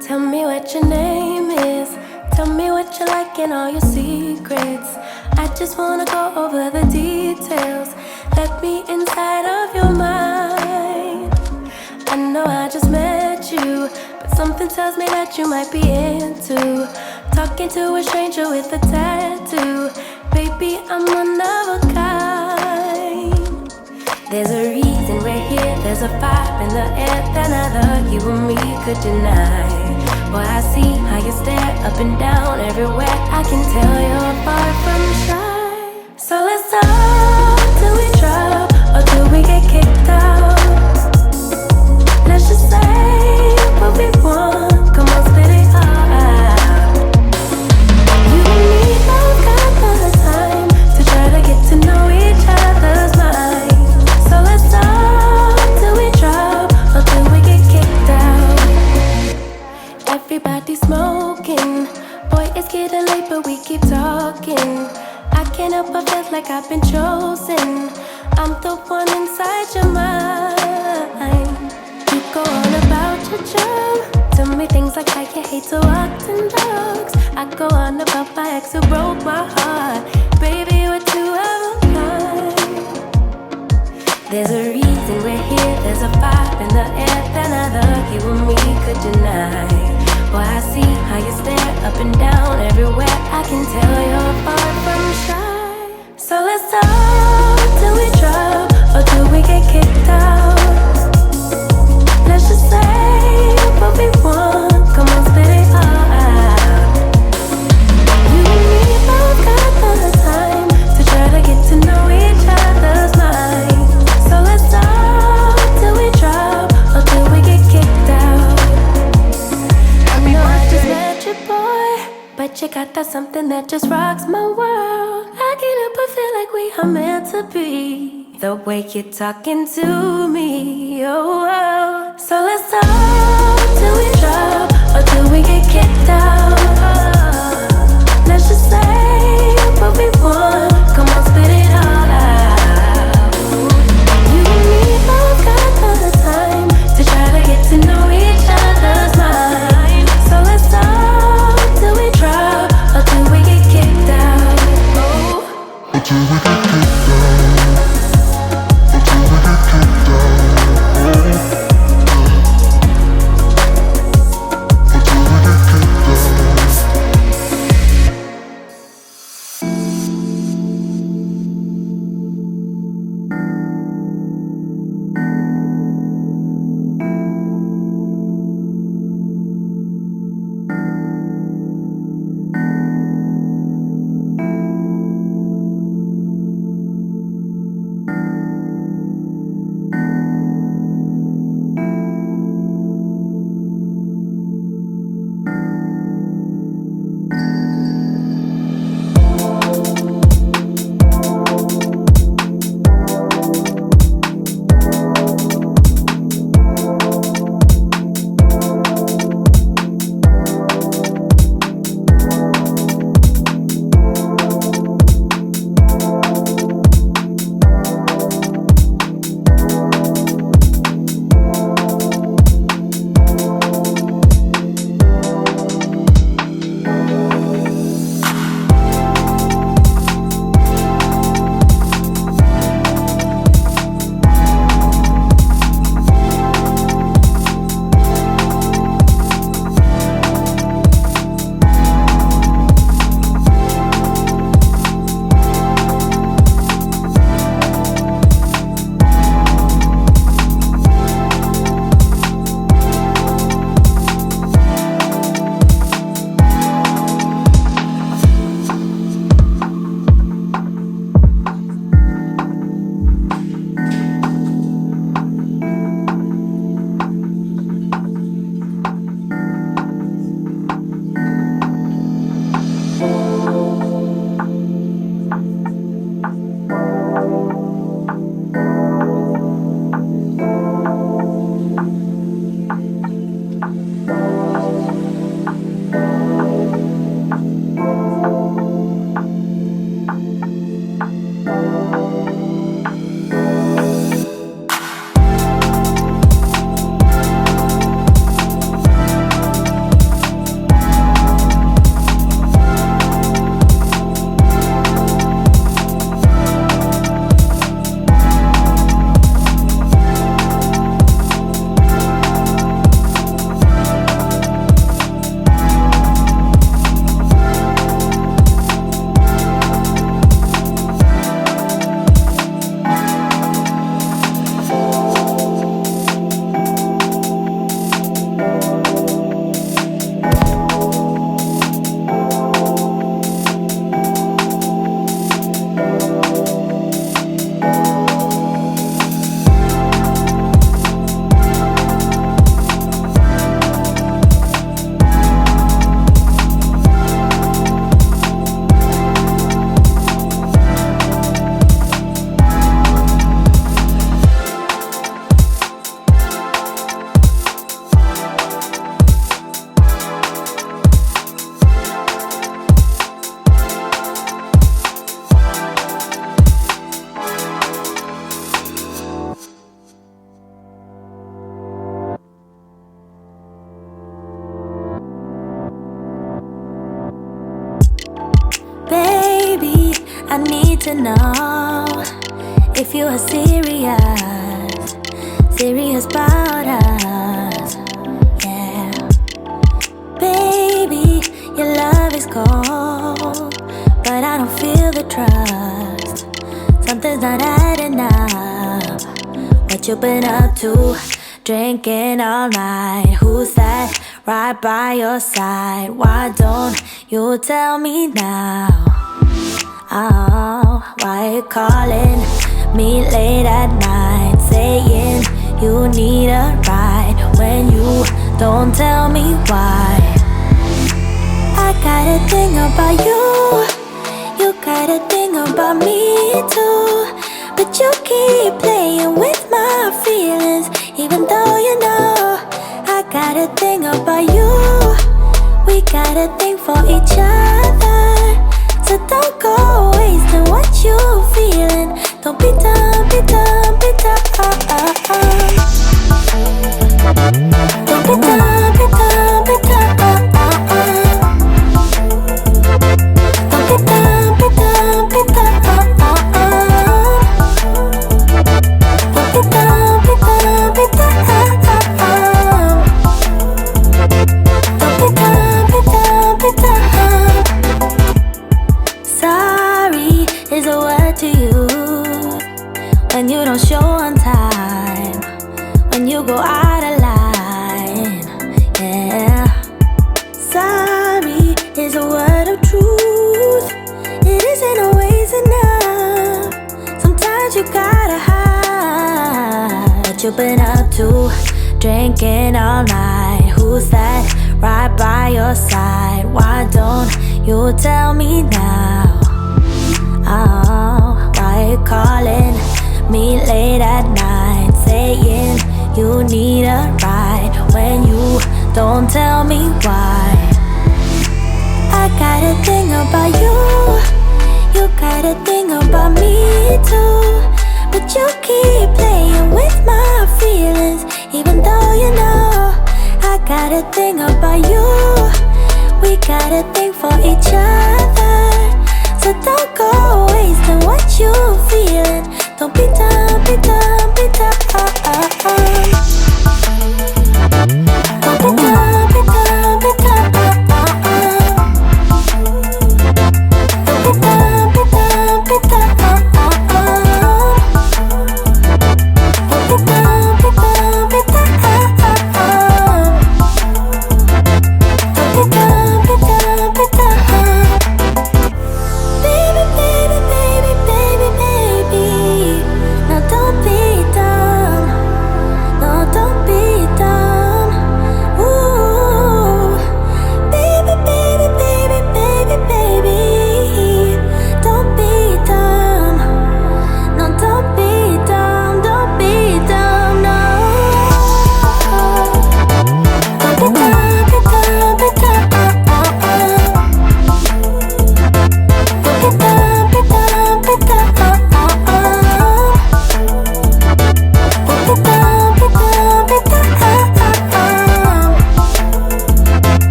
Tell me what your name is. Tell me what you like and all your secrets. I just wanna go over the details. Let me inside of your mind. I know I just met you, but something tells me that you might be into talking to a stranger with a tattoo. Baby, I'm one of a kind. There's a reason we're here, there's a vibe in the air that neither you or me could deny. Boy, I see how you stare up and down everywhere. I can tell you're far from shy. So let's talk till we drop, or till we get kicked out. Let's just say what we want, come on, spit it all out. You and me both got the time to try to get to know each other's mind. So let's talk till we drop, or till we get kicked out. Everybody smoking, boy, it's getting late, but we keep talking. I can't help but feel like I've been chosen. I'm the one inside your mind. You go on about your job, tell me things like how you hate to walk in dogs. I go on about my ex who broke my heart. Baby, we're two of a kind. There's a reason we're here, there's a vibe in the air that neither you or me could deny. Boy, I see how you stare up and down everywhere. I can tell you're far from shy. So let's talk till we drop, or till we get kicked out. Let's just say what we want, come on, spit it all out. You and me both got the time to try to get to know each other's mind. So let's talk till we drop, or till we get kicked out. I know I just met you, boy, but you got that something that just rocks my world. I get up and feel like we are meant to be. The way you're talking to me, oh, oh. So let's talk till we drop, or till we get kicked out. Let's just say what we want, come on, spit it all out. You and me both got the time to try to get to know each other's mind. So let's talk till we drop, or till we get kicked out. Oh. Until we get kicked out. Until we get kicked out. Until we get kicked out. I need to know if you are serious about us. Yeah, baby, your love is cold, but I don't feel the trust. Something's not adding up. What you been up to? Drinking all night. Who's that right by your side? Why don't you tell me now? Oh, why you calling me late at night, saying you need a ride when you don't tell me why? I got a thing about you, you got a thing about me too, but you keep playing with my feelings, even though you know I got a thing about you. We got a thing for each other, so don't go wasting what you feeling. Don't be dumb, be dumb, be dumb. Don't be dumb, be dumb, be dumb. Don't be dumb, be dumb, be dumb. Don't be dumb, be dumb, be dumb. Don't be dumb, be dumb, be dumb. Sorry is a word to you when you don't show on time, when you go out of line. Yeah, sorry is a word of truth. It isn't always enough. Sometimes you gotta hide what you've been up to. Drinking all night. Who's that right by your side? Why don't you tell me now? Oh, why you calling me late at night, saying you need a ride when you don't tell me why? I got a thing about you, you got a thing about me too, but you keep playing with my feelings, even though you know I got a thing about you. We got a thing for each other,